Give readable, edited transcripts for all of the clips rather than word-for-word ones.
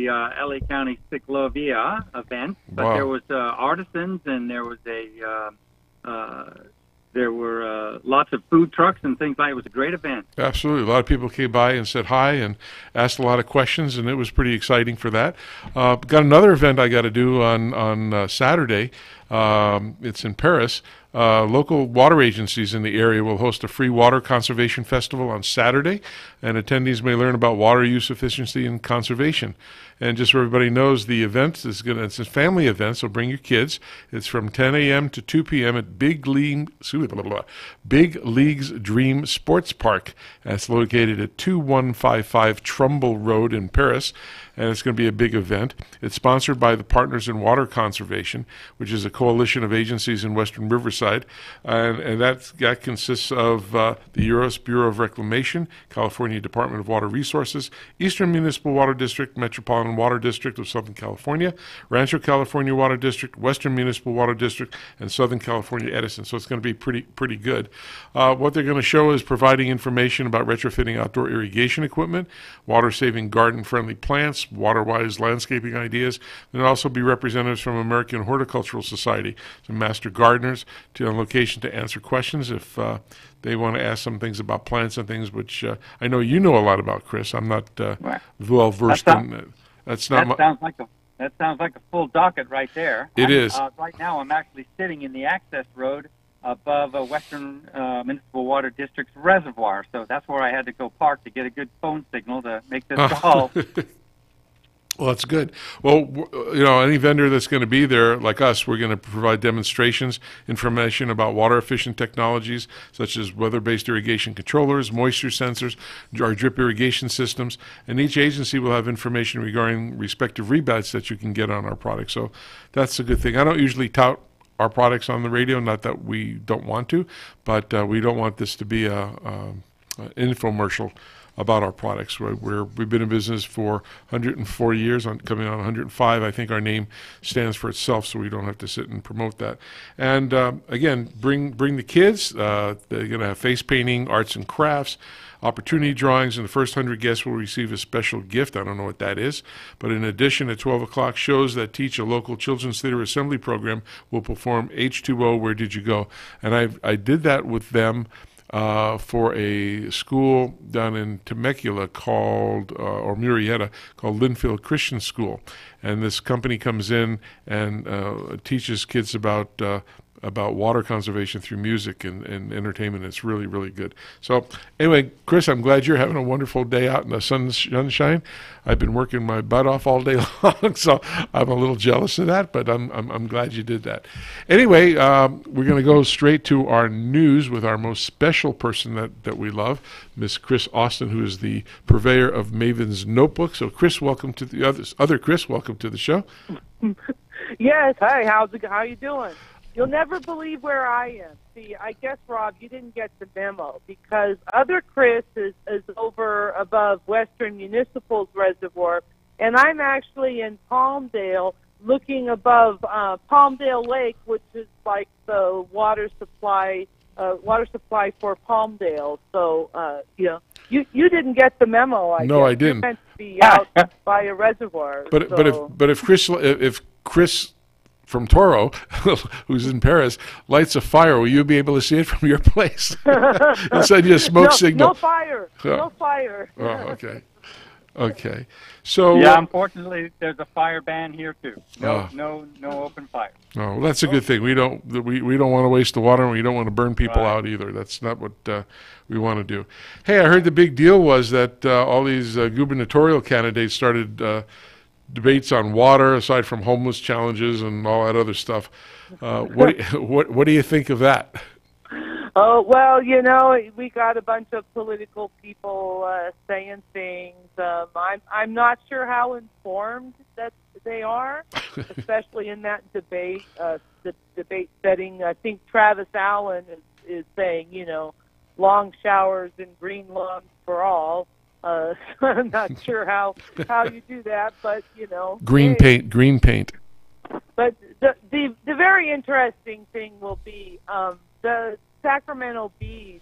the LA County Ciclovia event, but there was artisans, and there was there were lots of food trucks and things like. It was a great event. Absolutely. A lot of people came by and said hi and asked a lot of questions, and it was pretty exciting for that. Got another event I got to do on Saturday. It's in Paris. Local water agencies in the area will host a free water conservation festival on Saturday, and attendees may learn about water use efficiency and conservation. And just so everybody knows, the event it's a family event, so bring your kids. It's from 10 a.m. to 2 p.m. at Big Leagues Dream Sports Park. That's located at 2155 Trumbull Road in Paris, and it's going to be a big event. It's sponsored by the Partners in Water Conservation, which is a coalition of agencies in Western Riverside, and that consists of the U.S. Bureau of Reclamation, California Department of Water Resources, Eastern Municipal Water District, Metropolitan Water District of Southern California, Rancho California Water District, Western Municipal Water District, and Southern California Edison. So it's going to be pretty good. What they're going to show is providing information about retrofitting outdoor irrigation equipment, water-saving garden-friendly plants, water-wise landscaping ideas. There'll also be representatives from American Horticultural Society, some master gardeners on location to answer questions if they want to ask some things about plants and things, which I know you know a lot about, Chris. I'm not well versed in. That sounds like a full docket right there. It is. Right now, I'm actually sitting in the access road above Western Municipal Water District's reservoir, so that's where I had to go park to get a good phone signal to make this call. Well, that's good. Well, any vendor that's going to be there, like us, we're going to provide demonstrations, information about water-efficient technologies, such as weather-based irrigation controllers, moisture sensors, our drip irrigation systems, and each agency will have information regarding respective rebates that you can get on our products. So that's a good thing. I don't usually tout our products on the radio, not that we don't want to, but we don't want this to be an infomercial about our products. We've been in business for 104 years, coming on 105. I think our name stands for itself, so we don't have to sit and promote that. And again, bring the kids. They're going to have face painting, arts and crafts, opportunity drawings, and the first 100 guests will receive a special gift. I don't know what that is. But in addition, at 12 o'clock, shows that teach a local children's theater assembly program will perform H2O, Where Did You Go? And I did that with them for a school down in Temecula called, or Murrieta, called Linfield Christian School. And this company comes in and teaches kids about water conservation through music and entertainment. It's really, really good. So anyway, Chris, I'm glad you're having a wonderful day out in the sunshine. I've been working my butt off all day long, so I'm a little jealous of that, but I'm glad you did that. Anyway, we're going to go straight to our news with our most special person that we love, Miss Chris Austin, who is the purveyor of Maven's Notebook. So Chris, welcome to the other Chris, welcome to the show. Yes, hi, how you doing? You'll never believe where I am. See, I guess, Rob, you didn't get the memo because other Chris is over above Western Municipal's reservoir, and I'm actually in Palmdale looking above Palmdale Lake, which is like the water supply for Palmdale. So, you didn't get the memo, I guess. No, I didn't. You're meant to be out by a reservoir. But if Chris from Toro, who's in Paris, lights a fire, will you be able to see it from your place? Inside your smoke signal. No fire. Oh. No fire. Oh, okay. Okay. So yeah, unfortunately, there's a fire ban here too. No open fire. Oh, well, that's a good thing. We don't want to waste the water, and we don't want to burn people out either. That's not what we want to do. Hey, I heard the big deal was that all these gubernatorial candidates started debates on water, aside from homeless challenges and all that other stuff. What do you think of that? Oh, well, we got a bunch of political people saying things. I'm not sure how informed that they are, especially in that debate, the debate setting. I think Travis Allen is saying, long showers and green lungs for all. I'm not sure how you do that, but green paint. But the very interesting thing will be the Sacramento Bee,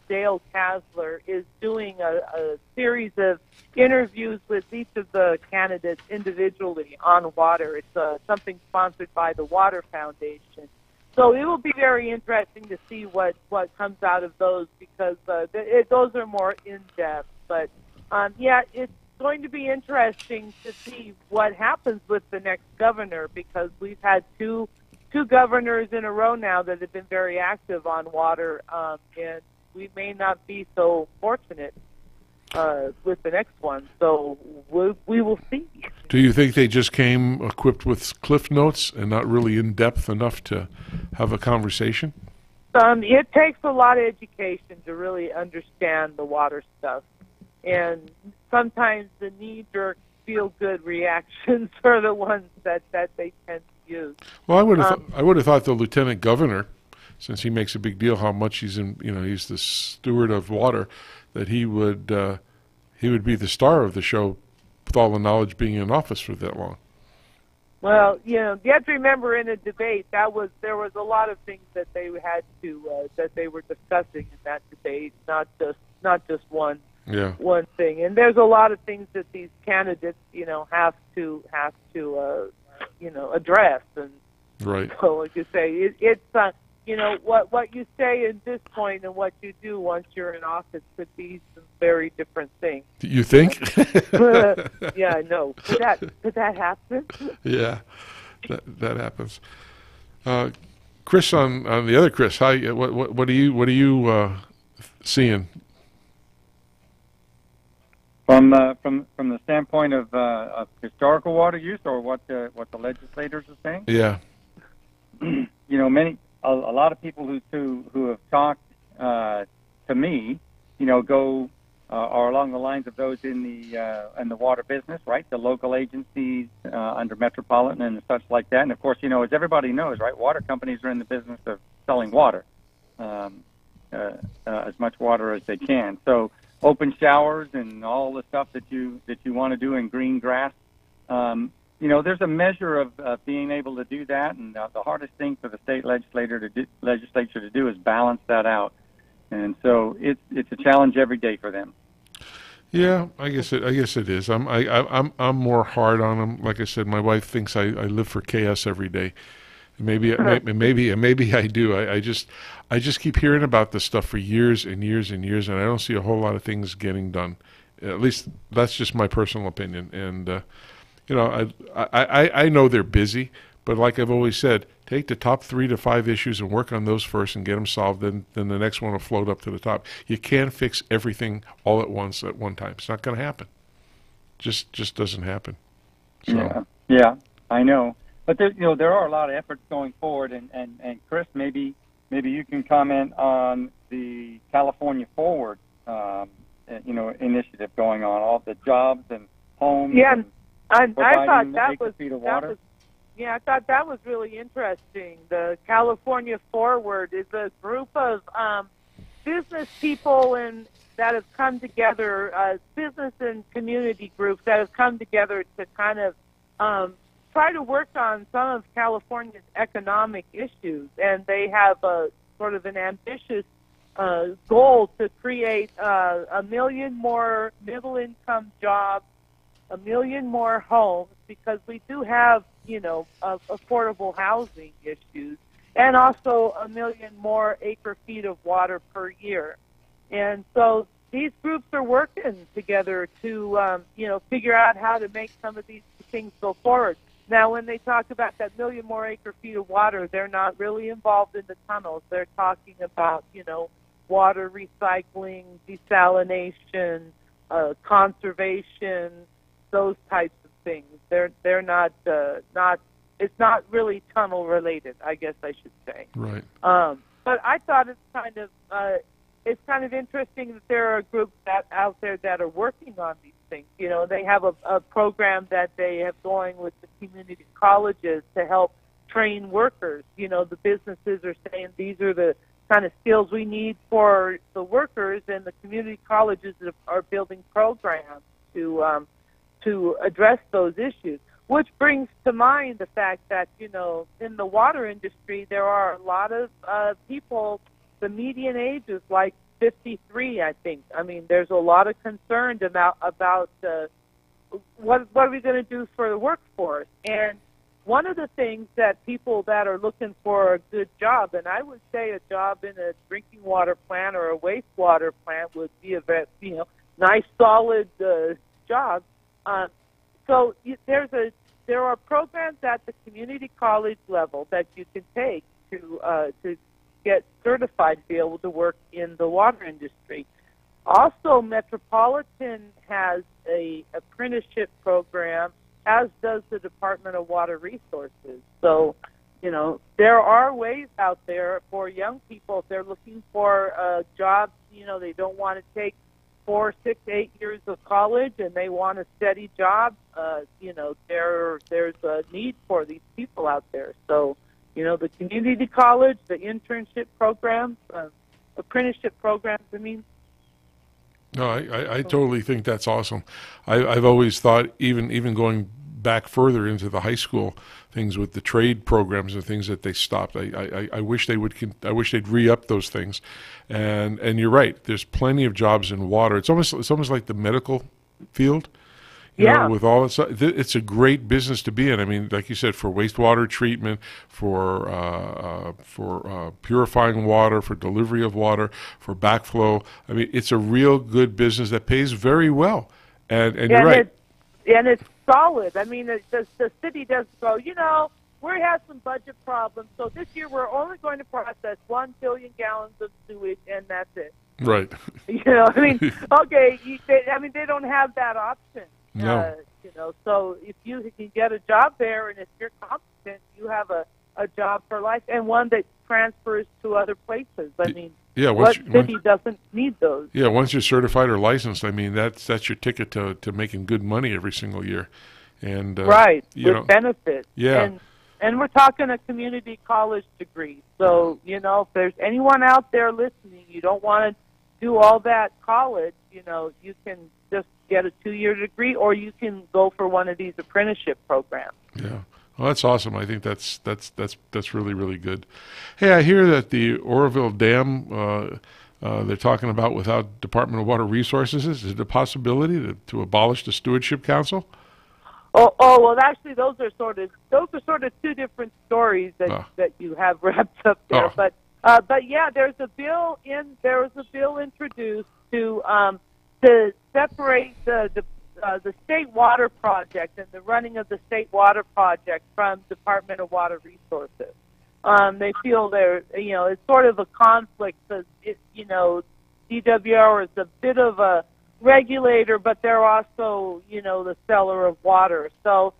Dale Kasler, is doing a series of interviews with each of the candidates individually on water. It's something sponsored by the Water Foundation. So it will be very interesting to see what comes out of those, because those are more in-depth. But, yeah, it's going to be interesting to see what happens with the next governor, because we've had two governors in a row now that have been very active on water, and we may not be so fortunate with the next one. So we will see. Do you think they just came equipped with cliff notes and not really in depth enough to have a conversation? It takes a lot of education to really understand the water stuff, and sometimes the knee-jerk feel-good reactions are the ones that they tend to use. Well, I would have thought the lieutenant governor, since he makes a big deal how much he's he's the steward of water, that he would be the star of the show with all the knowledge being in office for that long. Well, you have to remember, in a debate there was a lot of things that they had to that they were discussing in that debate, not just one thing. And there's a lot of things that these candidates have to address. And right. So, like you say, it's what you say at this point and what you do once you're in office could be some very different things. You think? Yeah, I know. Could that happen? Yeah, that happens. Chris, on the other Chris, what are you seeing? From the standpoint of historical water use, or what the legislators are saying? Yeah. A lot of people who have talked to me, are along the lines of those in the water business, right? The local agencies under Metropolitan and such like that. And of course, as everybody knows, right? Water companies are in the business of selling water, as much water as they can. So open showers and all the stuff that you want to do in green grass. There's a measure of being able to do that, and the hardest thing for the state legislature to do is balance that out. And so it's a challenge every day for them. Yeah, I guess it is. I'm more hard on them. Like I said, my wife thinks I live for chaos every day. Maybe I do. I just keep hearing about this stuff for years and years and years, and I don't see a whole lot of things getting done. At least that's just my personal opinion. And I know they're busy, but like I've always said, take the top 3 to 5 issues and work on those first and get them solved. Then the next one will float up to the top. You can't fix everything all at once at one time. It's not going to happen. Just doesn't happen. So. Yeah, I know. But there are a lot of efforts going forward, and Chris, maybe you can comment on the California Forward, initiative going on, all the jobs and homes. Yeah, and I thought that was I thought that was really interesting. The California Forward is a group of business people that have come together, business and community groups that have come together to kind of try to work on some of California's economic issues. And they have a sort of an ambitious goal to create 1 million more middle-income jobs, 1 million more homes, because we do have, affordable housing issues, and also 1 million more acre-feet of water per year. And so these groups are working together to, figure out how to make some of these things go forward. Now, when they talk about that 1 million more acre-feet of water, they're not really involved in the tunnels. They're talking about, water recycling, desalination, conservation, those types of things. They're not it's not really tunnel related, I guess I should say. Right. But I thought it's kind of interesting that there are groups out there that are working on these things. They have a program that they have going with the community colleges to help train workers. The businesses are saying these are the kind of skills we need for the workers, and the community colleges are building programs to address those issues, which brings to mind the fact that, in the water industry, there are a lot of people the median age is like 53, I think. I mean, there's a lot of concern about what are we going to do for the workforce. And one of the things that people that are looking for a good job, and I would say a job in a drinking water plant or a wastewater plant would be a very, nice, solid job. So there are programs at the community college level that you can take to get certified to be able to work in the water industry. Also, Metropolitan has a apprenticeship program, as does the Department of Water Resources. So, there are ways out there for young people if they're looking for a job. They don't want to take 4, 6, 8 years of college and they want a steady job. There's a need for these people out there. So, the community college, the internship programs, apprenticeship programs, No, I totally think that's awesome. I've always thought even going back further into the high school things with the trade programs and things that they stopped. I wish they would. I wish they'd re-up those things. And you're right. There's plenty of jobs in water. It's almost like the medical field. You know, with all this, it's a great business to be in. I mean, like you said, for wastewater treatment, for purifying water, for delivery of water, for backflow. I mean, it's a real good business that pays very well. And you're right. And it's solid. I mean, the city doesn't go, we have some budget problems, so this year we're only going to process 1 billion gallons of sewage, and that's it. Right. Okay, they don't have that option. No. So if you can get a job there, and if you're competent, you have a job for life, and one that transfers to other places. What city doesn't need those? Yeah, once you're certified or licensed, that's your ticket to making good money every single year, and with benefits. Yeah, and we're talking a community college degree. So if there's anyone out there listening, you don't want to do all that college. You can just get a 2-year degree, or you can go for one of these apprenticeship programs. Yeah. Well, that's awesome. I think that's really, really good. Hey, I hear that the Oroville Dam they're talking about without Department of Water Resources. Is it a possibility to abolish the Stewardship Council? Oh, well, actually, those are sort of two different stories that you have wrapped up there. Oh. But yeah, there was a bill introduced to separate the state water project and the running of the state water project from Department of Water Resources. They feel it's sort of a conflict because DWR is a bit of a regulator, but they're also the seller of water. So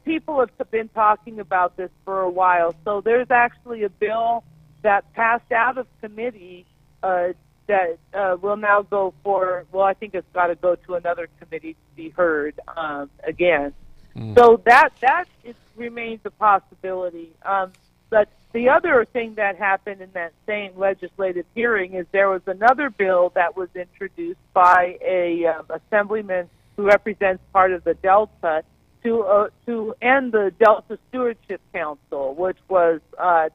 people have been talking about this for a while. So there's actually a bill that passed out of committee that will now go for, I think it's got to go to another committee to be heard again. So that remains a possibility. But the other thing that happened in that same legislative hearing is there was another bill that was introduced by a assemblyman who represents part of the Delta to end the Delta Stewardship Council, which was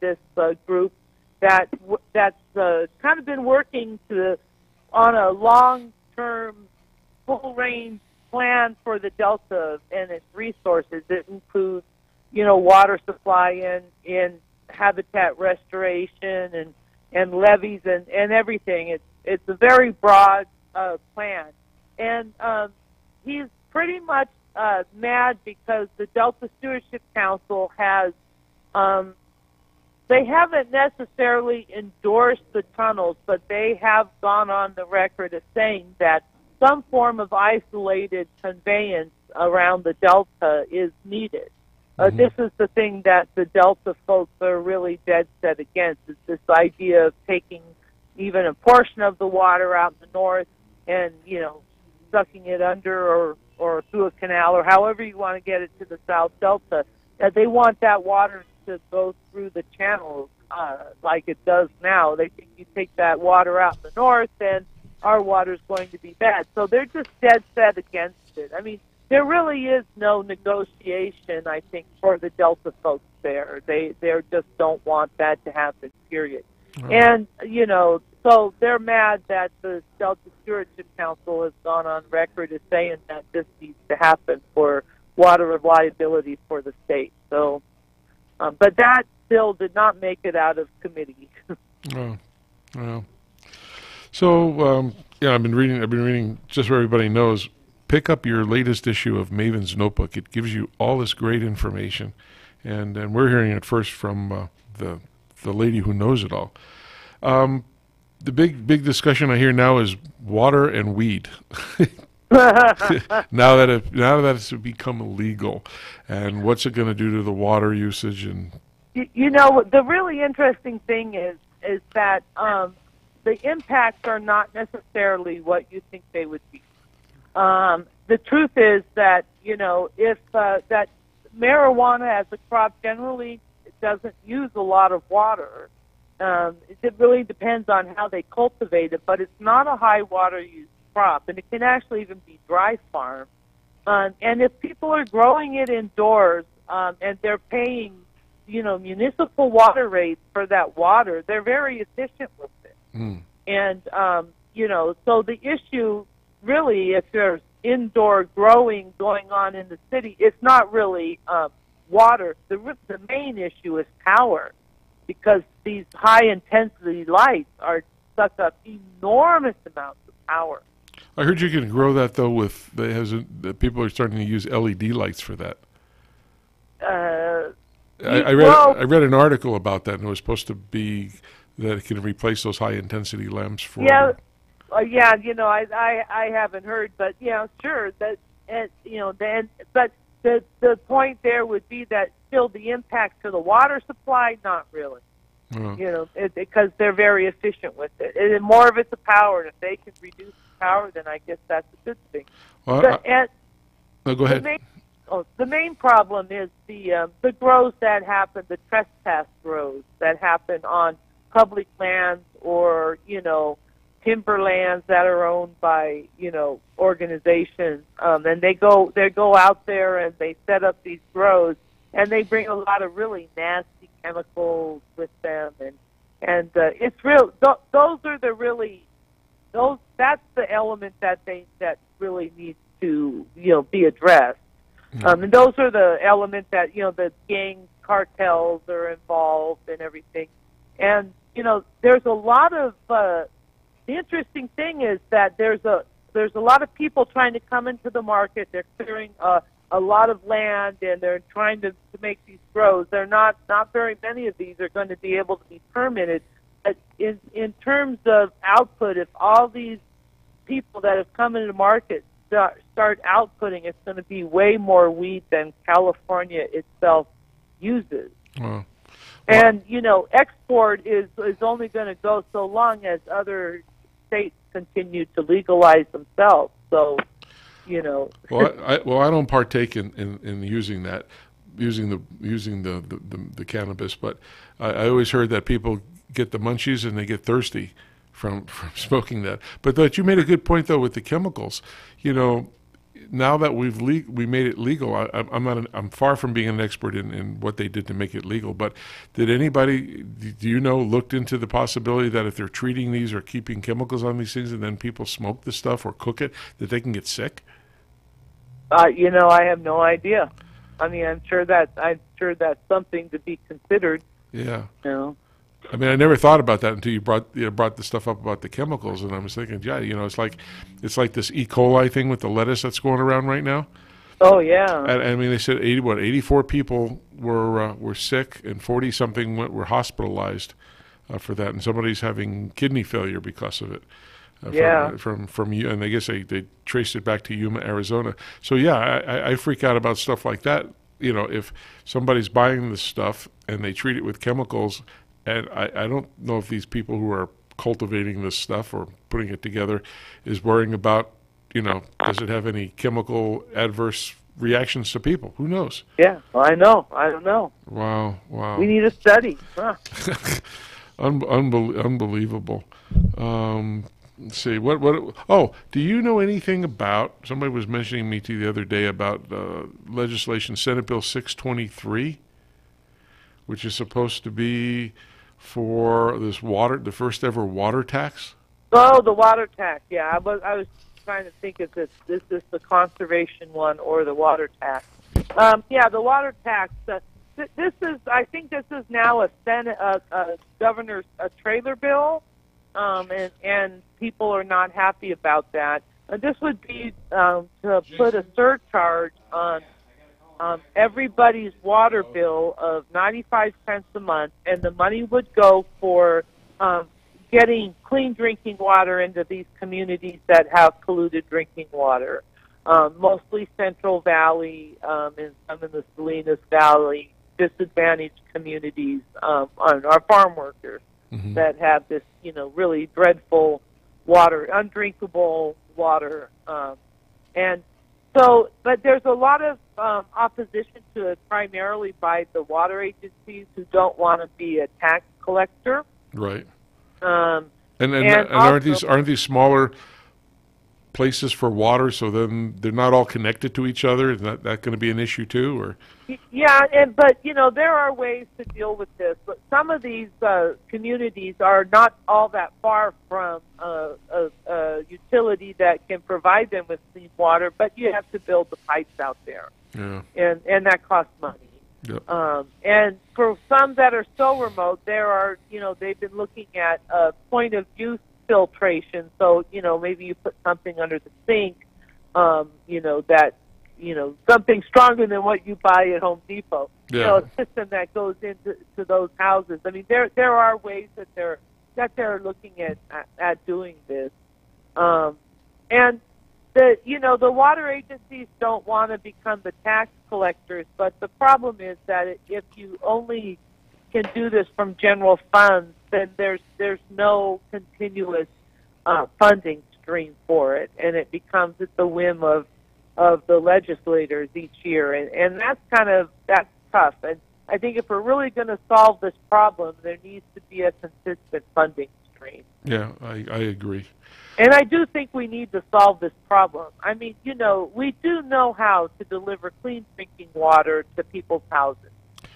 this group that's kind of been working on a long-term, full-range plan for the Delta and its resources. It includes, water supply and habitat restoration and levees and everything. It's a very broad plan, and he's pretty much mad because the Delta Stewardship Council has. They haven't necessarily endorsed the tunnels, but they have gone on the record as saying that some form of isolated conveyance around the Delta is needed. This is the thing that the Delta folks are really dead set against, is this idea of taking even a portion of the water out in the north and, sucking it under or through a canal or however you want to get it to the South Delta. They want that water to go through the channels like it does now. They think you take that water out in the north, then our water's going to be bad. So they're just dead set against it. There really is no negotiation, I think, for the Delta folks there. They just don't want that to happen, period. And, so they're mad that the Delta Stewardship Council has gone on record as saying that this needs to happen for water reliability for the state. So, but that bill did not make it out of committee. Oh, well. So, I've been reading, just so everybody knows, pick up your latest issue of Maven's Notebook. It gives you all this great information. And we're hearing it first from the lady who knows it all. The big discussion I hear now is water and weed. now that it's become illegal, and what's it going to do to the water usage? And the really interesting thing is that the impacts are not necessarily what you think they would be. The truth is that if that marijuana as a crop generally doesn't use a lot of water. It really depends on how they cultivate it, but it's not a high water use crop, and it can actually even be dry farm. And if people are growing it indoors and they're paying, municipal water rates for that water, they're very efficient with it. And so the issue really, if there's indoor growing going on in the city, it's not really water. The main issue is power, because these high-intensity lights suck up enormous amounts of power. I heard you can grow that, though, with people are starting to use LED lights for that. I read an article about that, and it was supposed to be that it can replace those high-intensity lamps for... Yeah, I haven't heard, but, sure. But the point there would be that still the impact to the water supply, not really. Because they're very efficient with it. And more of it's the power. And if they can reduce the power, then I guess that's a good thing. Well, go ahead. The main problem is the grows that happen, the trespass grows that happen on public lands or, timberlands that are owned by, organizations. And they go out there and they set up these grows, and they bring a lot of really nasty chemicals with them, and it's real. Those are that's the element that really needs to be addressed. And those are the elements that the gang cartels are involved and everything. And there's a lot of the interesting thing is that there's a lot of people trying to come into the market. They're clearing a lot of land, and they're trying to make these grows. They're not very many of these are going to be able to be permitted. But in terms of output, if all these people that have come into the market start outputting, it's going to be way more weed than California itself uses. Wow. And export is only going to go so long as other states continue to legalize themselves. So. Well, I don't partake in using the cannabis, but I always heard that people get the munchies and they get thirsty from smoking that. But you made a good point, though, with the chemicals. Now that we made it legal, I'm far from being an expert in what they did to make it legal. But did anybody, looked into the possibility that if they're treating these or keeping chemicals on these things, and then people smoke the stuff or cook it, that they can get sick? I have no idea. I mean, I'm sure that's something to be considered. Yeah. I mean, I never thought about that until you brought the stuff up about the chemicals, and I was thinking, it's like this E. coli thing with the lettuce that's going around right now. Oh yeah. I mean, they said 84 people were sick, and 40-something were hospitalized for that, and somebody's having kidney failure because of it. From you, and I guess they traced it back to Yuma, Arizona. So I freak out about stuff like that. If somebody's buying this stuff and they treat it with chemicals, and I don't know if these people who are cultivating this stuff or putting it together is worrying about, does it have any chemical adverse reactions to people? Who knows? Yeah, well, I know. I don't know. Wow. We need a study. Huh. Unbelievable. Let's see. Oh, do you know anything about? Somebody was mentioning me to you the other day about legislation, Senate Bill 623, which is supposed to be for this water, the first ever water tax? Oh, the water tax. Yeah, I was trying to think if this is the conservation one or the water tax. Yeah, the water tax. This is, I think, this is now a Senate, governor's trailer bill, and people are not happy about that. This would be to put a surcharge on everybody's water bill of 95 cents a month, and the money would go for getting clean drinking water into these communities that have polluted drinking water, mostly Central Valley and some in the Salinas Valley, disadvantaged communities, our farm workers that have this, really dreadful water, undrinkable water. And so, but there's a lot of opposition to it, primarily by the water agencies who don't want to be a tax collector. Right. And aren't these smaller places for water? So then they're not all connected to each other. Is that going to be an issue too, or? Yeah, but there are ways to deal with this. But some of these communities are not all that far from a utility that can provide them with clean water. But you have to build the pipes out there, and that costs money. Yep. And for some that are so remote, there are, they've been looking at point of use filtration. So, maybe you put something under the sink, that, something stronger than what you buy at Home Depot. Yeah. A system that goes into those houses. I mean, there are ways that they're looking at doing this. And the water agencies don't want to become the tax collectors, but the problem is that if you only can do this from general funds, then there's no continuous funding stream for it, and it becomes at the whim of the legislators each year, and that's tough. And I think if we're really going to solve this problem, there needs to be a consistent funding stream. Yeah, I agree. And I do think we need to solve this problem. I mean, we do know how to deliver clean drinking water to people's houses.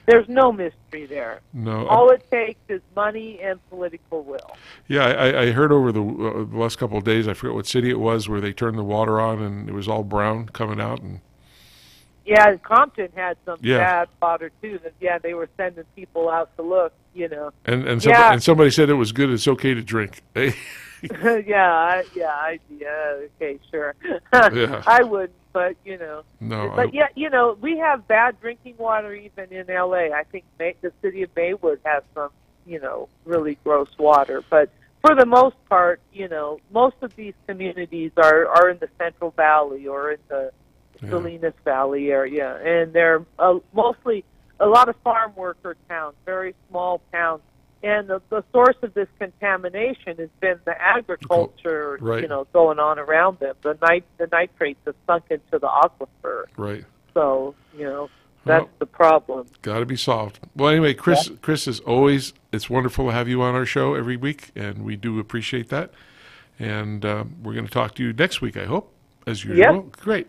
There's no mystery there. No. All it takes is money and political will. Yeah, I heard over the last couple of days, I forget what city it was, where they turned the water on and it was all brown coming out. And yeah, Compton had some bad water too. They were sending people out to look, And somebody said it was good. It's okay to drink. Okay, sure. Yeah. I wouldn't, but No. But we have bad drinking water even in LA. I think the city of Maywood has some, really gross water. But for the most part, most of these communities are in the Central Valley or in the Salinas Valley area, and they're mostly a lot of farm worker towns, very small towns. And the source of this contamination has been the agriculture, going on around them. The nitrates have sunk into the aquifer. Right. So, that's the problem. Got to be solved. Well, anyway, Chris, as always, it's wonderful to have you on our show every week, and we do appreciate that. And we're going to talk to you next week, I hope, as usual. Yep. Great.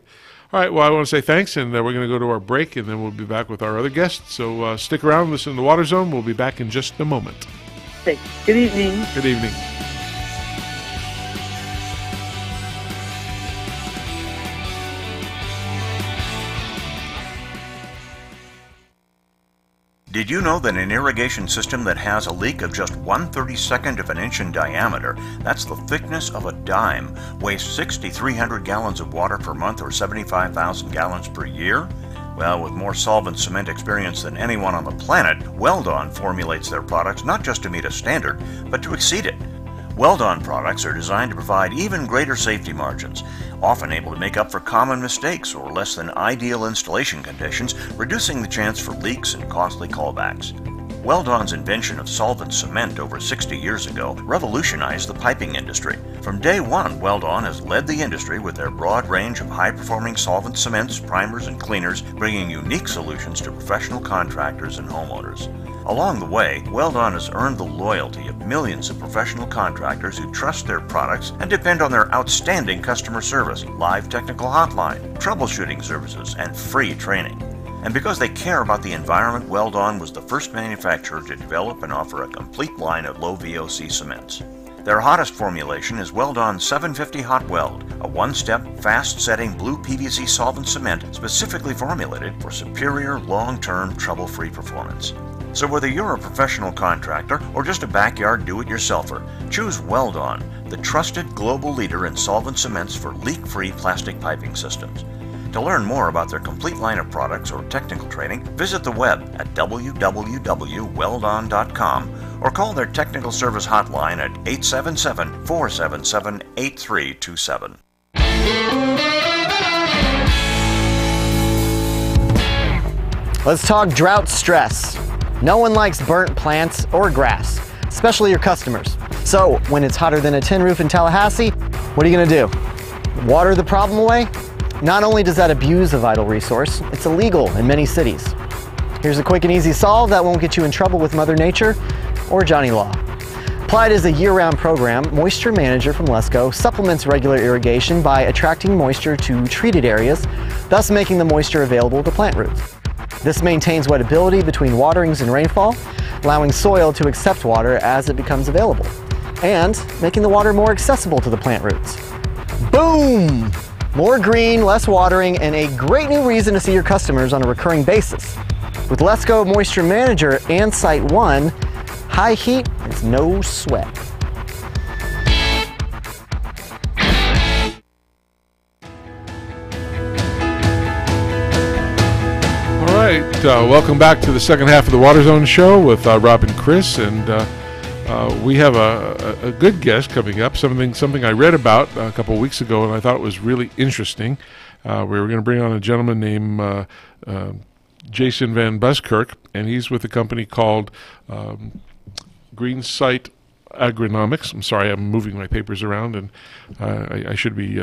All right, well, I want to say thanks, and we're going to go to our break, and then we'll be back with our other guests. So stick around, listen to The Water Zone. We'll be back in just a moment. Thanks. Good evening. Good evening. Did you know that an irrigation system that has a leak of just 1/32 of an inch in diameter, that's the thickness of a dime, wastes 6,300 gallons of water per month or 75,000 gallons per year? Well, with more solvent cement experience than anyone on the planet, Weldon formulates their products not just to meet a standard, but to exceed it. Weldon products are designed to provide even greater safety margins, often able to make up for common mistakes or less than ideal installation conditions, reducing the chance for leaks and costly callbacks. Weldon's invention of solvent cement over 60 years ago revolutionized the piping industry. From day one, Weldon has led the industry with their broad range of high-performing solvent cements, primers, and cleaners, bringing unique solutions to professional contractors and homeowners. Along the way, Weldon has earned the loyalty of millions of professional contractors who trust their products and depend on their outstanding customer service, live technical hotline, troubleshooting services, and free training. And because they care about the environment, Weldon was the first manufacturer to develop and offer a complete line of low VOC cements. Their hottest formulation is Weldon 750 Hot Weld, a one-step, fast-setting blue PVC solvent cement specifically formulated for superior, long-term, trouble-free performance. So whether you're a professional contractor or just a backyard do-it-yourselfer, choose Weldon, the trusted global leader in solvent cements for leak-free plastic piping systems. To learn more about their complete line of products or technical training, visit the web at www.weldon.com or call their technical service hotline at 877-477-8327. Let's talk drought stress. No one likes burnt plants or grass, especially your customers. So when it's hotter than a tin roof in Tallahassee, what are you going to do? Water the problem away? Not only does that abuse a vital resource, it's illegal in many cities. Here's a quick and easy solve that won't get you in trouble with Mother Nature or Johnny Law. Applied as a year-round program, Moisture Manager from Lesco supplements regular irrigation by attracting moisture to treated areas, thus making the moisture available to plant roots. This maintains wettability between waterings and rainfall, allowing soil to accept water as it becomes available, and making the water more accessible to the plant roots. Boom! More green, less watering, and a great new reason to see your customers on a recurring basis. With Lesco Moisture Manager and Site 1, high heat is no sweat. All right, welcome back to the second half of the Water Zone Show with Rob and Chris, and we have a good guest coming up, something I read about a couple of weeks ago, and I thought it was really interesting. We were going to bring on a gentleman named Jason Van Buskirk, and he's with a company called Green Site Agronomics. I'm sorry, I'm moving my papers around, and I should be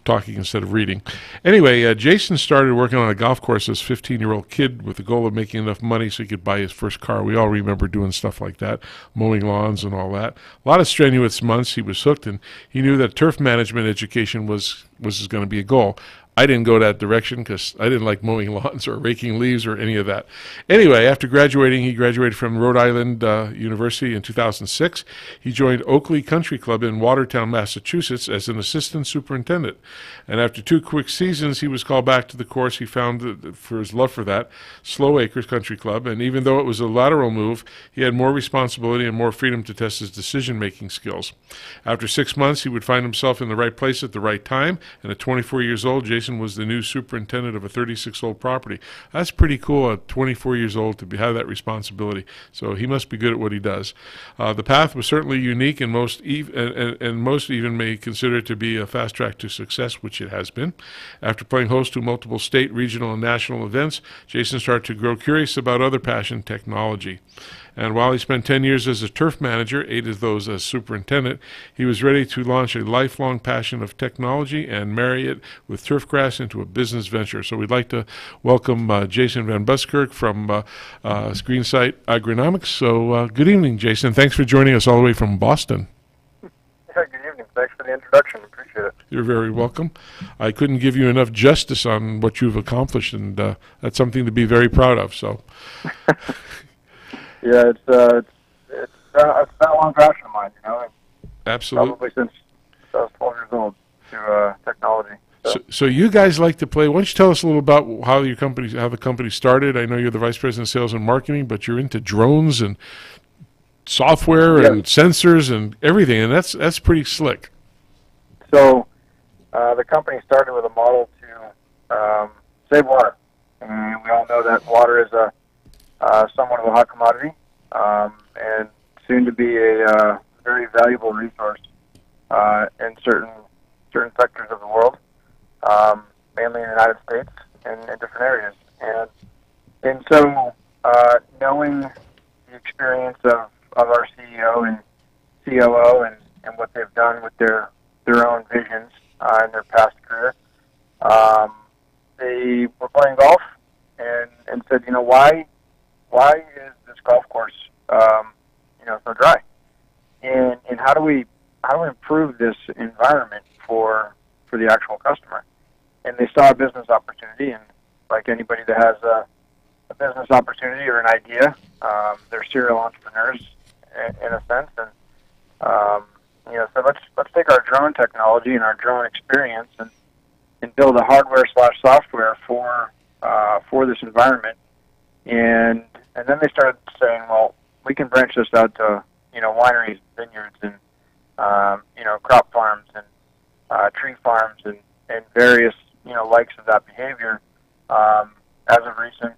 talking instead of reading. Anyway, Jason started working on a golf course as a 15-year-old kid with the goal of making enough money so he could buy his first car. We all remember doing stuff like that, mowing lawns and all that. A lot of strenuous months. He was hooked, and he knew that turf management education was going to be a goal. I didn't go that direction because I didn't like mowing lawns or raking leaves or any of that. Anyway, after graduating, he graduated from Rhode Island University in 2006. He joined Oakley Country Club in Watertown, Massachusetts as an assistant superintendent. And after 2 quick seasons, he was called back to the course he found for his love for that, Slow Acres Country Club. And even though it was a lateral move, he had more responsibility and more freedom to test his decision-making skills. After 6 months, he would find himself in the right place at the right time. And at 24 years old, Jason was the new superintendent of a 36-old property. That's pretty cool at 24 years old to have that responsibility. So he must be good at what he does. The path was certainly unique, and most even may consider it to be a fast track to success, which it has been. After playing host to multiple state, regional, and national events, Jason started to grow curious about other passion, technology. And while he spent 10 years as a turf manager, 8 of those as superintendent, he was ready to launch a lifelong passion of technology and marry it with turfgrass into a business venture. So we'd like to welcome Jason Van Buskirk from Green Site Agronomics. So good evening, Jason. Thanks for joining us all the way from Boston. Yeah, good evening. Thanks for the introduction. Appreciate it. You're very welcome. I couldn't give you enough justice on what you've accomplished, and that's something to be very proud of. So. Yeah, it's been a long passion of mine, you know. Absolutely. Probably since I was 12 years old to technology. So you guys like to play. Why don't you tell us a little about how the company started? I know you're the vice president of sales and marketing, but you're into drones and software and sensors and everything, and that's pretty slick. So the company started with a model to save water. And we all know that water is somewhat of a hot commodity, and soon to be a very valuable resource in certain sectors of the world, mainly in the United States and in different areas. And so knowing the experience of our CEO and COO and what they've done with their own visions in their past career, they were playing golf and said, you know, why is this golf course, so dry? And how do we improve this environment for the actual customer? And they saw a business opportunity, like anybody that has a business opportunity or an idea. They're serial entrepreneurs in a sense, and so let's take our drone technology and our drone experience and build a hardware/software for this environment. And then they started saying, well, we can branch this out to wineries, vineyards, and crop farms and tree farms and various likes of that behavior. As of recent,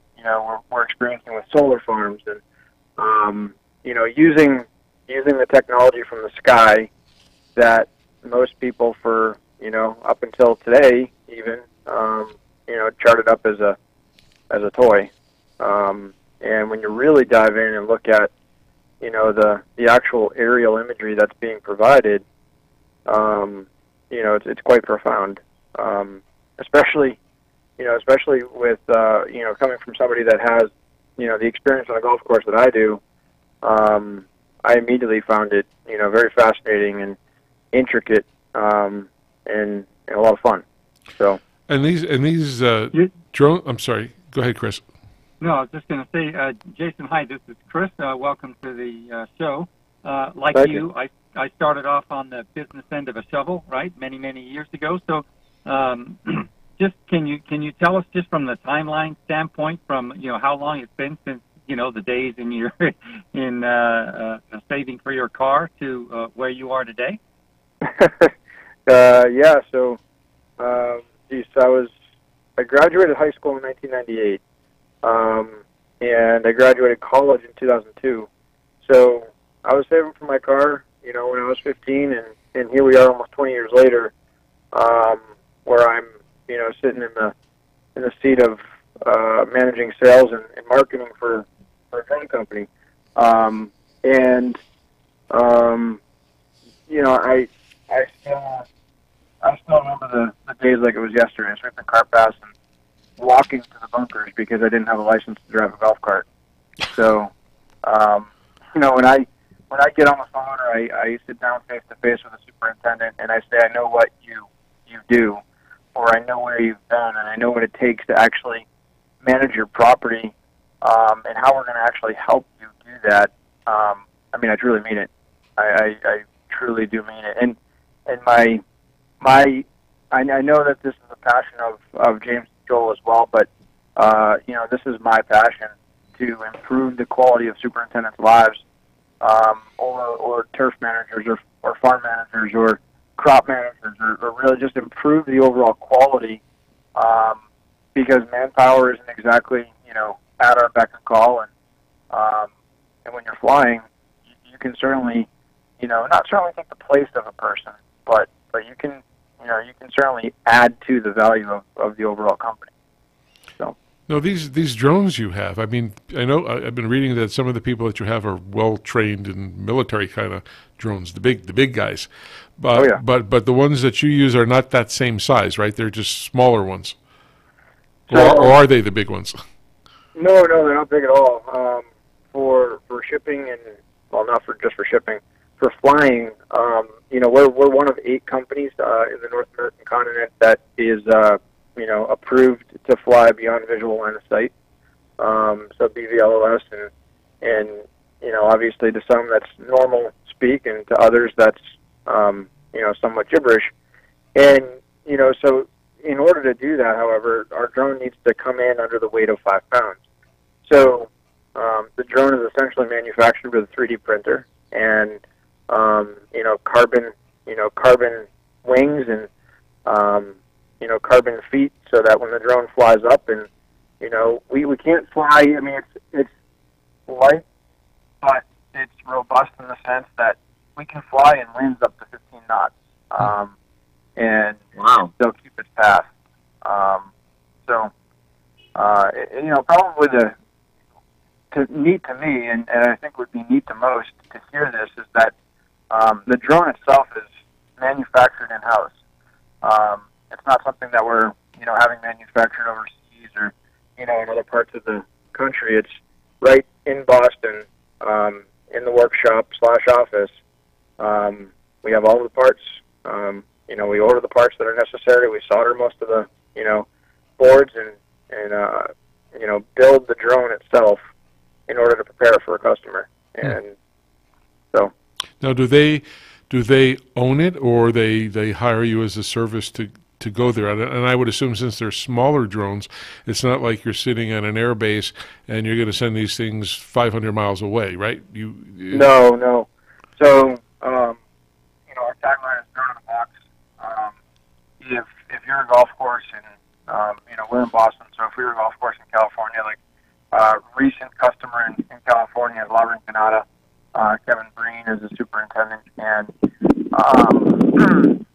we're experiencing with solar farms and using the technology from the sky that most people for up until today even charted up as a toy. And when you really dive in and look at the actual aerial imagery that's being provided, it's quite profound. Especially with coming from somebody that has the experience on a golf course that I do. I immediately found it very fascinating and intricate, and a lot of fun. So and these drone. I'm sorry. Go ahead, Chris. No, I was just going to say, Jason, hi, this is Chris. Welcome to the show. Like Thank you, I started off on the business end of a shovel, right, many years ago. So just can you tell us just from the timeline standpoint, from how long it's been since the days in your in saving for your car to where you are today? Yeah. So, I graduated high school in 1998, and I graduated college in 2002. So I was saving for my car, when I was 15, and here we are almost 20 years later, where I'm, sitting in the seat of managing sales and marketing for a drone company. I still remember the days like it was yesterday. Sweeping the cart paths and walking to the bunkers because I didn't have a license to drive a golf cart. So, when I get on the phone or I sit down face to face with a superintendent and I say, I know what you do, or I know where you've been, and I know what it takes to actually manage your property, and how we're going to actually help you do that. I truly mean it. I truly do mean it. And I know that this is a passion of James and Joel as well, but this is my passion to improve the quality of superintendents' lives, or turf managers, or farm managers, or crop managers, or really just improve the overall quality, because manpower isn't exactly at our beck and call, and when you're flying, you can certainly not certainly take the place of a person, but you can certainly add to the value of the overall company. So. No, these drones you have. I mean, I know I've been reading that some of the people that you have are well trained in military kind of drones, the big guys. But, oh, yeah. But the ones that you use are not that same size, right? They're just smaller ones. So, or are they the big ones? No, they're not big at all. For shipping and not just for shipping, for flying. We're one of 8 companies in the North American continent that is approved to fly beyond visual line of sight. So BVLOS, and obviously to some that's normal speak, and to others that's somewhat gibberish. And so in order to do that, however, our drone needs to come in under the weight of 5 pounds. So the drone is essentially manufactured with a 3D printer and carbon wings and carbon feet, so that when the drone flies up, and we can't fly. I mean, it's light, but it's robust in the sense that we can fly in winds up to 15 knots, and Wow. still keep its path. Probably neat to me, and I think would be neat to most to hear this, is that the drone itself is manufactured in-house. It's not something that we're having manufactured overseas or in other parts of the country. It's right in Boston, in the workshop/office. We have all the parts. We order the parts that are necessary. We solder most of the boards build the drone itself in order to prepare it for a customer. And so now, do they own it, or they hire you as a service to go there? And I would assume, since they're smaller drones, it's not like you're sitting at an air base and you're going to send these things 500 miles away, right? No. So our tagline is drone in the box. If you're a golf course and we're in Boston, so if we were a golf course in California, like recent customer in California, La Rinconada, Kevin Breen is the superintendent, and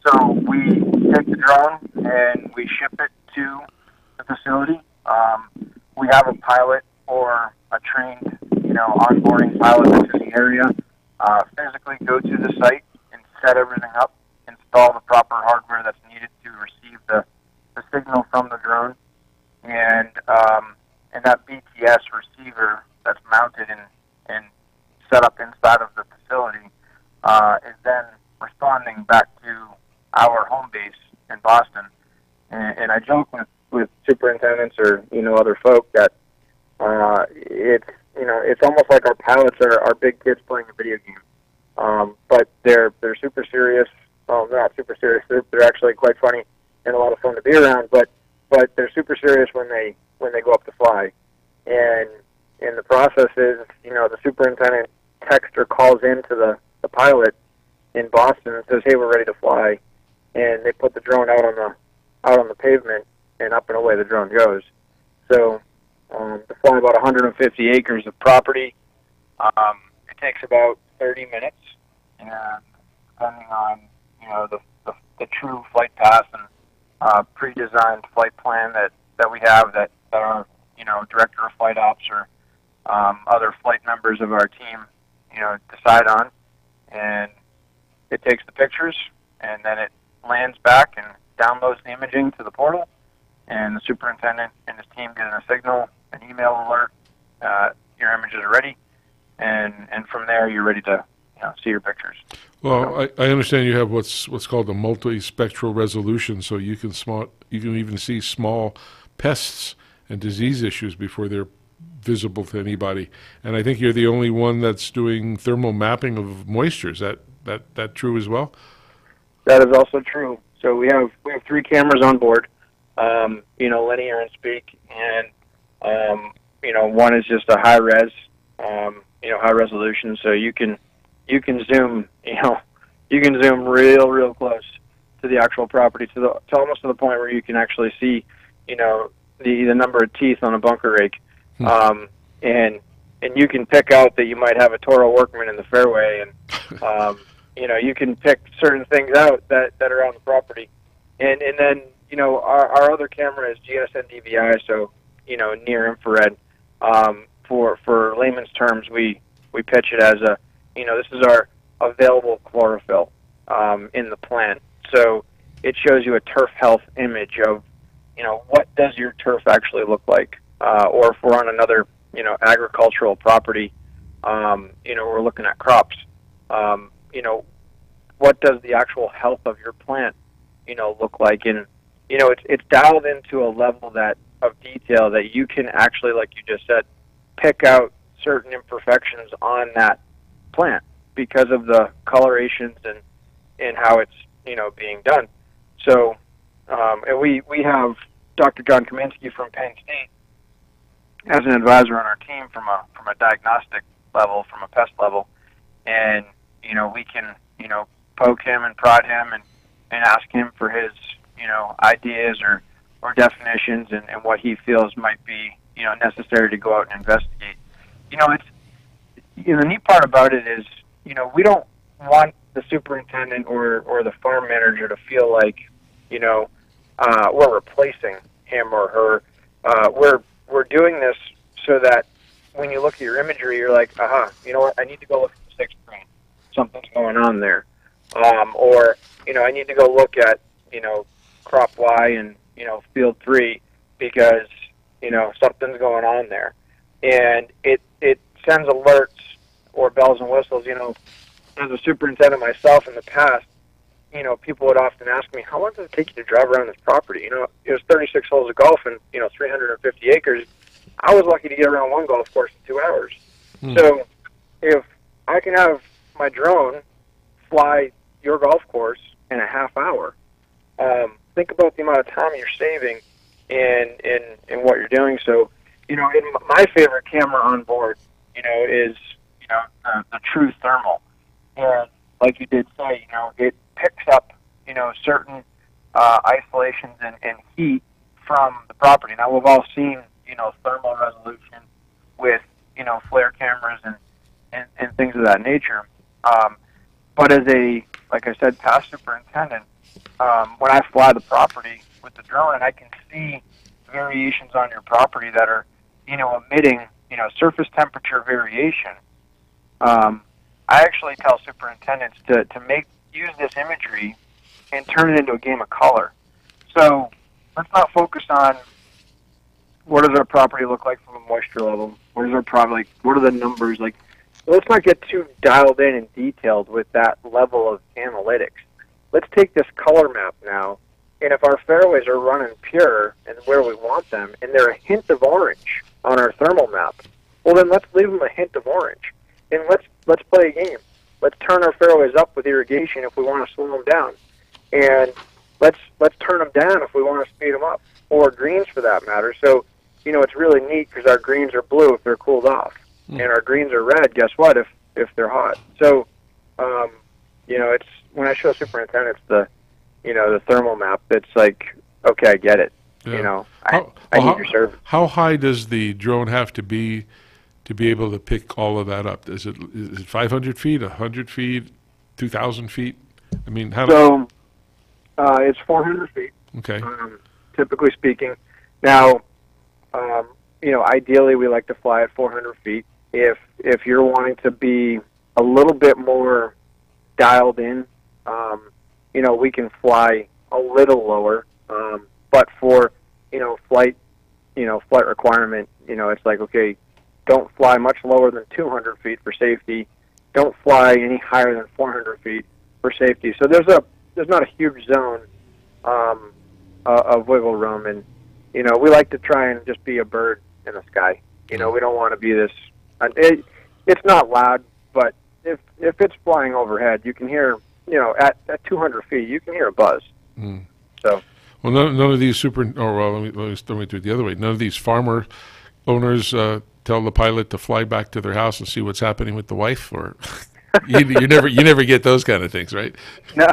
so we take the drone and we ship it to the facility. We have a pilot or a trained, onboarding pilot that's in the area, physically go to the site and set everything up, install the proper hardware that's needed to receive the signal from the drone, and that BTS receiver that's mounted and set up inside of the facility is then responding back to our home base in Boston. And I joke with superintendents or other folk that it's almost like our pilots are big kids playing a video game, but they're super serious. Well, they're not super serious. They're actually quite funny and a lot of fun to be around. But they're super serious when they go up to fly. And the process is, the superintendent texts or calls into the pilot in Boston and says, "Hey, we're ready to fly," and they put the drone out on the pavement, and up and away the drone goes. So to fly about 150 acres of property, it takes about 30 minutes, and depending on the true flight path and pre-designed flight plan that we have that our director of flight ops or other flight members of our team decide on, and it takes the pictures, and then it lands back and downloads the imaging to the portal, and the superintendent and his team get a signal, an email alert, your images are ready, and from there you're ready to see your pictures. Well, I understand you have what's called a multispectral resolution, so you can even see small pests and disease issues before they're visible to anybody. And I think you're the only one that's doing thermal mapping of moisture. Is that true as well? That is also true. So we have 3 cameras on board, linear and speak, and one is just a high res, high resolution. So you can zoom, you can zoom real close to the actual property, to almost to the point where you can actually see, the number of teeth on a bunker rake, and you can pick out that you might have a Toro workman in the fairway, and you can pick certain things out that are on the property, and then our other camera is GSN DVI, so near infrared. For layman's terms, we pitch it as a this is our available chlorophyll in the plant, so it shows you a turf health image of what does your turf actually look like, or if we're on another agricultural property, we're looking at crops, what does the actual health of your plant look like, and it's dialed into a level of detail that you can actually, like you just said, pick out certain imperfections on that plant because of the colorations and how it's being done. So and we have Dr. John Kaminsky from Penn State as an advisor on our team from a diagnostic level, from a pest level, and we can poke him and prod him and ask him for his ideas or definitions and what he feels might be necessary to go out and investigate. It's the neat part about it is we don't want the superintendent or the farm manager to feel like we're replacing him or her. We're doing this so that when you look at your imagery, you're like, you know what? I need to go look at the 6th green. Something's going on there. Or I need to go look at crop Y and field 3 because something's going on there, and it sends alerts or bells and whistles. As a superintendent myself in the past, people would often ask me, how long does it take you to drive around this property? It was 36 holes of golf and 350 acres. I was lucky to get around one golf course in 2 hours. So if I can have my drone fly your golf course in a half hour, think about the amount of time you're saving in what you're doing. So, my favorite camera on board, is, the True Thermal. And like you did say, it picks up, certain isolations and heat from the property. Now, we've all seen, thermal resolution with, flare cameras and things of that nature. But as like I said, past superintendent, when I fly the property with the drone and I can see variations on your property that are, emitting, surface temperature variation, I actually tell superintendents to use this imagery and turn it into a game of color. So let's not focus on what does our property look like from a moisture level, what are the numbers like. Let's not get too dialed in and detailed with that level of analytics. Let's take this color map now, and if our fairways are running pure and where we want them, and they're a hint of orange on our thermal map, well then let's leave them a hint of orange, and let's play a game. Let's turn our fairways up with irrigation if we want to slow them down, and let's turn them down if we want to speed them up, or greens for that matter. So, it's really neat because our greens are blue if they're cooled off, and our greens are red. Guess what? If they're hot. So, it's when I show superintendents the thermal map, it's like, okay, I get it. Yeah. I need your service. How high does the drone have to be able to pick all of that up? Is it 500 feet, 100 feet, 2,000 feet? I mean, it's 400 feet. Okay. Typically speaking. Now, ideally we like to fly at 400 feet. If you're wanting to be a little bit more dialed in, we can fly a little lower. But for, flight requirement, it's like, okay, don't fly much lower than 200 feet for safety. Don't fly any higher than 400 feet for safety. So there's not a huge zone of wiggle room, and we like to try and just be a bird in the sky. We don't want to be this. It's not loud, but if it's flying overhead, you can hear. At 200 feet, you can hear a buzz. So. Well, none of these let me do it the other way. None of these farmer owners tell the pilot to fly back to their house and see what's happening with the wife, or you never get those kind of things, right? No.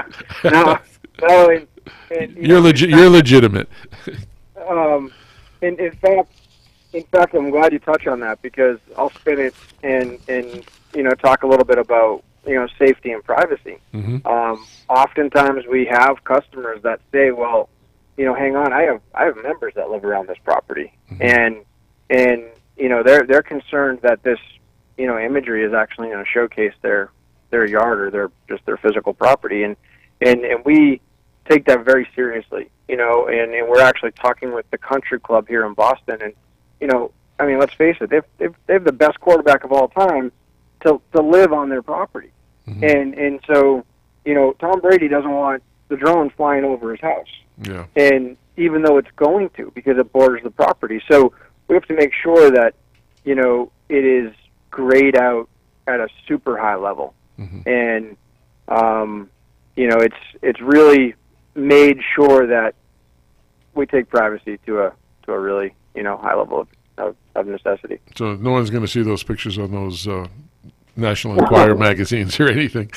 You're legitimate. In fact, I'm glad you touch on that, because I'll spin it and talk a little bit about safety and privacy. Oftentimes we have customers that say, well, hang on, I have members that live around this property, and they're concerned that this imagery is actually going to showcase their yard or their physical property, and we take that very seriously, and we're actually talking with the country club here in Boston, and let's face it, they have the best quarterback of all time to live on their property, and so Tom Brady doesn't want the drone flying over his house. Yeah. And even though it's going to, because it borders the property. So we have to make sure that, it is grayed out at a super high level. And, it's really made sure that we take privacy to a really, high level of necessity. So no one's going to see those pictures on those National Enquirer magazines or anything.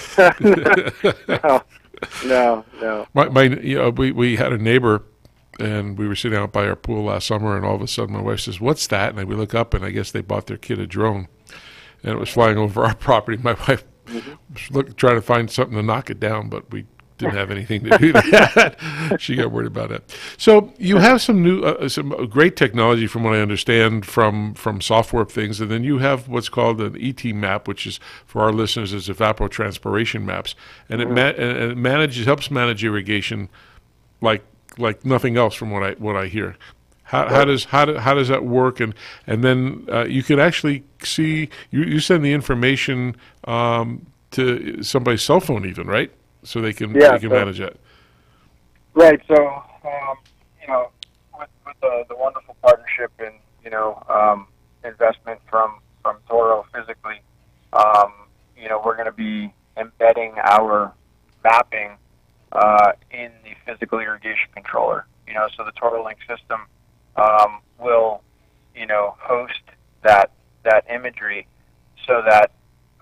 No. We had a neighbor, and we were sitting out by our pool last summer, and all of a sudden my wife says, "What's that?" And we look up, and I guess they bought their kid a drone, and it was flying over our property. My wife was trying to find something to knock it down, but we didn't have anything to do that. She got worried about it. So you have some new, some great technology, from what I understand, from software things, and then you have what's called an ET map, which is, for our listeners, is evapotranspiration maps, and it helps manage irrigation like nothing else, from what I hear. How does that work? And then you can actually see, you send the information to somebody's cell phone even, right? so they can Yeah, manage that. Right. So, you know, with the wonderful partnership and investment from Toro physically, we're going to be embedding our mapping in the physical irrigation controller. So the Toro Link system will host that imagery, so that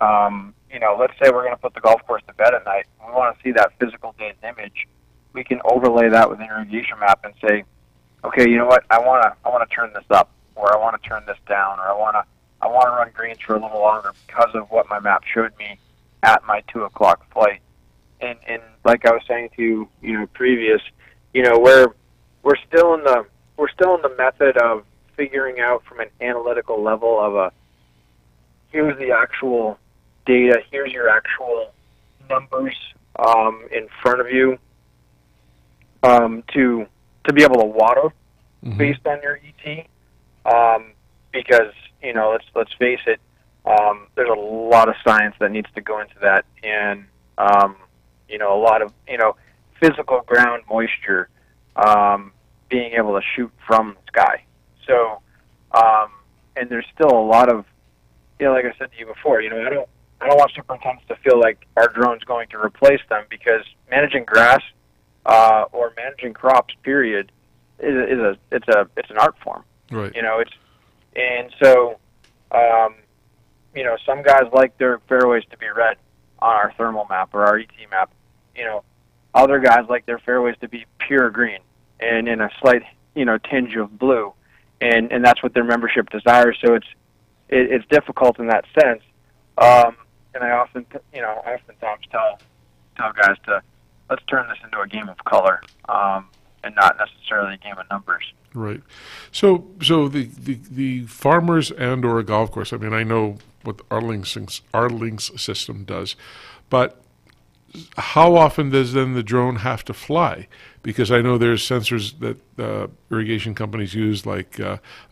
let's say we're going to put the golf course to bed at night. We want to see that physical data image. We can overlay that with an irrigation map and say, okay, you know what? I want to turn this up, or I want to turn this down, or I want to run greens for a little longer because of what my map showed me at my 2 o'clock flight. And like I was saying to you, previous, we're still in the method of figuring out from an analytical level of here's the actual data, here's your actual numbers in front of you, to be able to water based on your ET, because let's face it, there's a lot of science that needs to go into that, and a lot of physical ground moisture, being able to shoot from the sky. So, and there's still a lot of, like I said to you before, I don't want superintendents to feel like our drone's going to replace them, because managing grass or managing crops, period, it's an art form. Right. Some guys like their fairways to be red on our thermal map or our ET map. Other guys like their fairways to be pure green and in a slight tinge of blue, and that's what their membership desires. So it's difficult in that sense. And I oftentimes tell guys to, let's turn this into a game of color, and not necessarily a game of numbers. Right. So the farmers and or a golf course, I mean, I know what our links system does, but how often does then the drone have to fly? Because I know there's sensors that irrigation companies use, like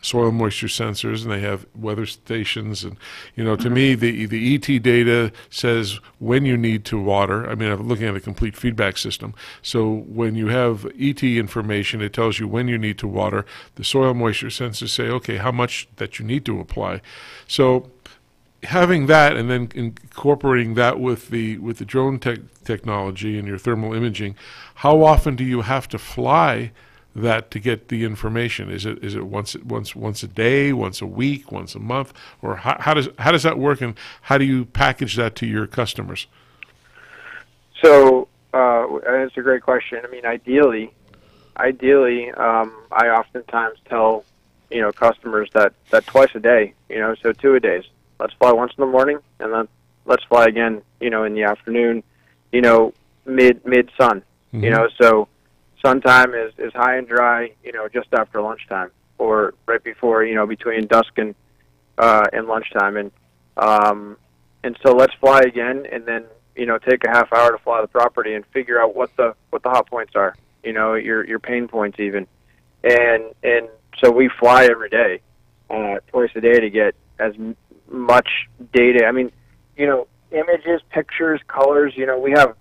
soil moisture sensors, and they have weather stations. And to me, the ET data says when you need to water. I mean, I'm looking at a complete feedback system. So when you have ET information, it tells you when you need to water. The soil moisture sensors say, okay, how much that you need to apply. So having that and then incorporating that with the drone technology and your thermal imaging, how often do you have to fly that to get the information? Is it once a day, once a week, once a month, or how does that work, and how do you package that to your customers? So that's a great question. I mean, ideally, I oftentimes tell customers that twice a day, so 2 a days. Let's fly once in the morning, and then let's fly again, in the afternoon, mid-sun. So sun time is high and dry, just after lunchtime, or right before, between dusk and lunchtime. And so let's fly again, and then, take a half hour to fly the property and figure out what the hot points are, your pain points even. And so we fly every day, twice a day, to get as much data. I mean, images, pictures, colors. We have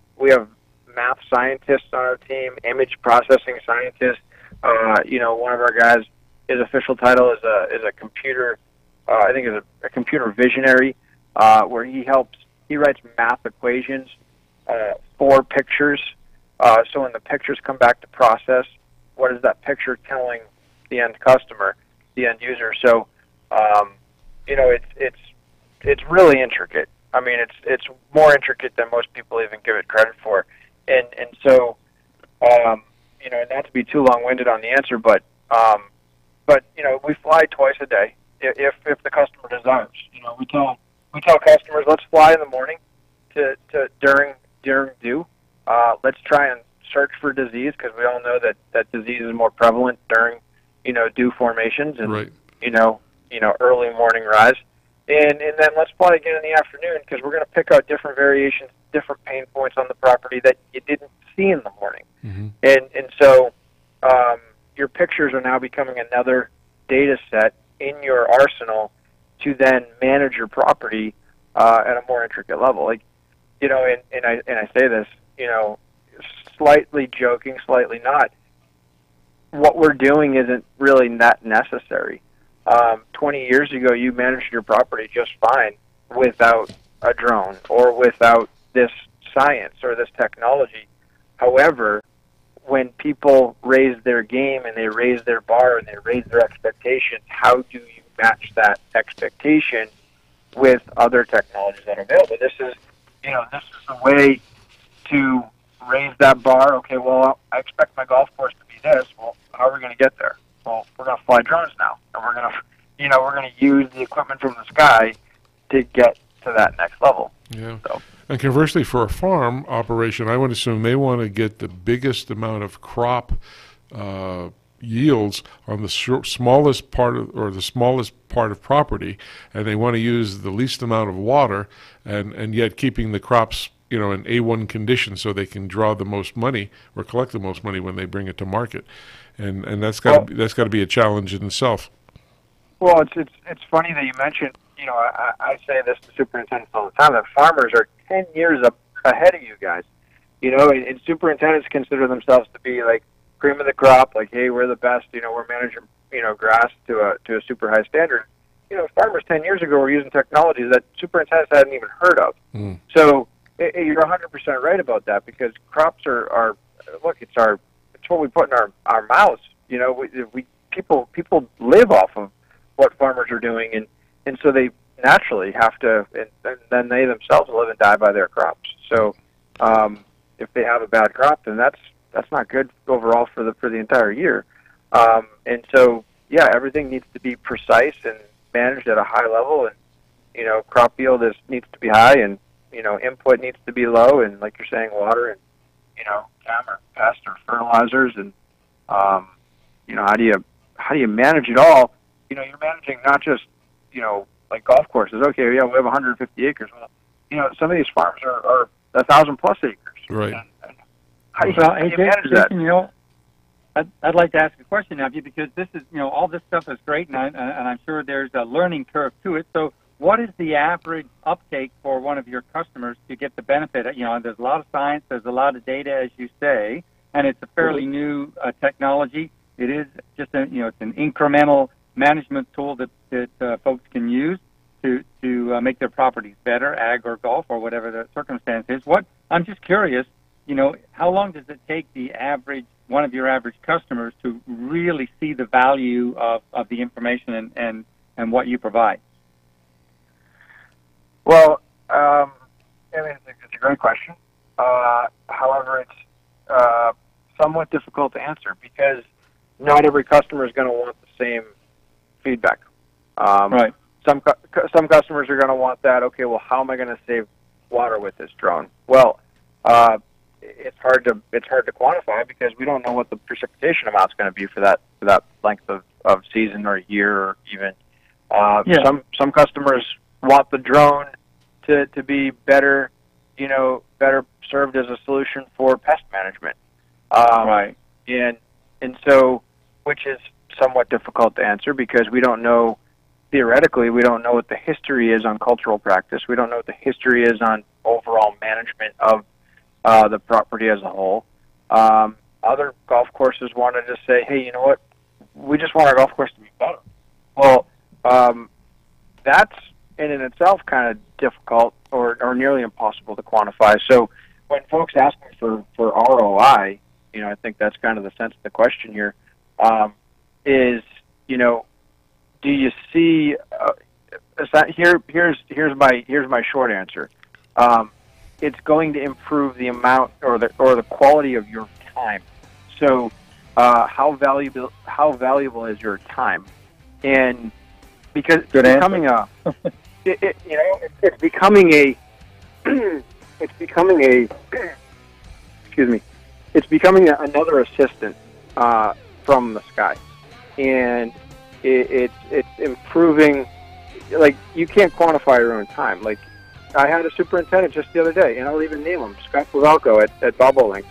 math scientists on our team, image processing scientists. One of our guys, his official title is a computer. I think is a computer visionary, where he writes math equations for pictures. So when the pictures come back to process, what is that picture telling the end customer, the end user? So it's really intricate. I mean, it's more intricate than most people even give it credit for. And so, not to be too long-winded on the answer, but we fly twice a day if the customer desires. We tell customers, let's fly in the morning to during dew. Let's try and search for disease, because we all know that disease is more prevalent during dew formations and right. Early morning rise. And then let's fly again in the afternoon, because we're going to pick out different variations, different pain points on the property that you didn't see in the morning. Mm-hmm. And so your pictures are now becoming another data set in your arsenal to then manage your property at a more intricate level. Like, and I say this, slightly joking, slightly not, what we're doing isn't really that necessary. 20 years ago, you managed your property just fine without a drone or without this science or this technology. However, when people raise their game and they raise their bar and they raise their expectations, how do you match that expectation with other technologies that are available? This is a way to raise that bar. Okay, well, I expect my golf course to be this. Well, how are we going to get there? Well, we're going to fly drones now, and we're going to use the equipment from the sky to get to that next level. Yeah. So. And conversely, for a farm operation, I would assume they want to get the biggest amount of crop yields on the smallest part of property, and they want to use the least amount of water, and yet keeping the crops in A1 condition so they can draw the most money or collect the most money when they bring it to market, and that's got to be a challenge in itself. Well, it's funny that you mentioned. I say this to superintendents all the time, that farmers are 10 years ahead of you guys. And superintendents consider themselves to be like cream of the crop, like, hey, we're the best, we're managing, grass to a super high standard. Farmers 10 years ago were using technologies that superintendents hadn't even heard of. Mm. So you're 100% right about that, because crops are look, it's what we put in our mouths. People live off of what farmers are doing, and so they naturally have to, and then they themselves live and die by their crops. So if they have a bad crop, then that's not good overall for the entire year. And so, yeah, everything needs to be precise and managed at a high level, and crop yield needs to be high, and input needs to be low, and like you're saying, water and chem or pest or fertilizers, and how do you manage it all? You're managing not just like golf courses. Okay, yeah, we have 150 acres. Well, some of these farms are 1,000+ acres. Right. And how do you manage that? I'd like to ask a question of you, because this is, all this stuff is great, and I'm sure there's a learning curve to it. So what is the average uptake for one of your customers to get the benefit? There's a lot of science, there's a lot of data, as you say, and it's a fairly new technology. It is just it's an incremental management tool that folks can use to make their properties better, ag or golf or whatever the circumstance is. I'm just curious, how long does it take one of your average customers to really see the value of the information and what you provide? Well, it's a great question. However, it's somewhat difficult to answer, because not every customer is going to want the same feedback. Right. Some customers are going to want that. Okay, well, how am I going to save water with this drone? Well, it's hard to quantify, because we don't know what the precipitation amount's going to be for that length of season or year, or even some customers want the drone to be better served as a solution for pest management. Right. And so, which is somewhat difficult to answer, because we don't know, theoretically, we don't know what the history is on cultural practice. We don't know what the history is on overall management of the property as a whole. Other golf courses wanted to say, hey, you know what, we just want our golf course to be better. Well, that's in itself kind of difficult or nearly impossible to quantify. So when folks ask me for ROI, I think that's kind of the sense of the question here, is, do you see, here's my short answer. It's going to improve the amount or the quality of your time. So how valuable is your time? And because Good it's becoming it's becoming another assistant from the sky, and it's improving. Like, you can't quantify your own time. Like, I had a superintendent just the other day, and I'll even name him, Scott Pavelko at Bobolink.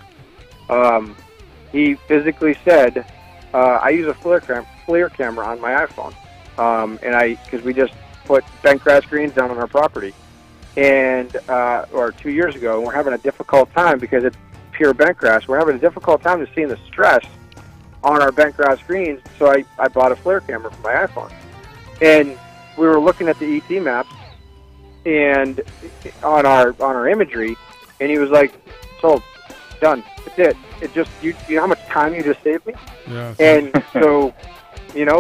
He physically said, I use a FLIR camera on my iPhone, because we just put bent grass greens down on our property. and or 2 years ago, and we're having a difficult time because it's pure bent grass. We're having a difficult time just seeing the stress on our bent grass greens. So I bought a flare camera for my iPhone, and we were looking at the ET maps and on our imagery, and he was like, "So done. That's it. It just you know how much time you just saved me." Yeah. And so,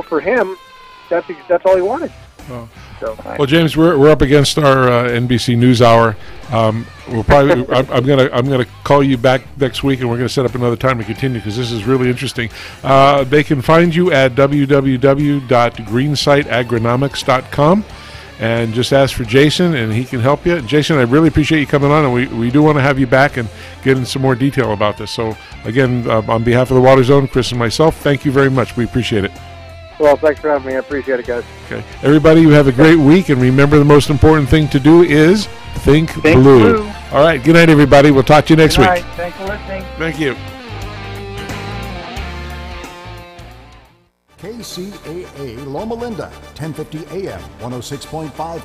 for him, that's all he wanted. Oh. So, well, James, we're up against our NBC News Hour. We'll probably I'm gonna call you back next week, and we're gonna set up another time to continue because this is really interesting. They can find you at www.greensiteagronomics.com. And just ask for Jason, and he can help you. Jason, I really appreciate you coming on, and we do want to have you back and get in some more detail about this. So, again, on behalf of the Water Zone, Chris and myself, thank you very much. We appreciate it. Well, thanks for having me. I appreciate it, guys. Okay. Everybody, you have a great week, and remember the most important thing to do is think blue. All right. Good night, everybody. We'll talk to you next week. Good night. Thanks for listening. Thank you. KCAA Loma Linda, 1050 AM, 106.5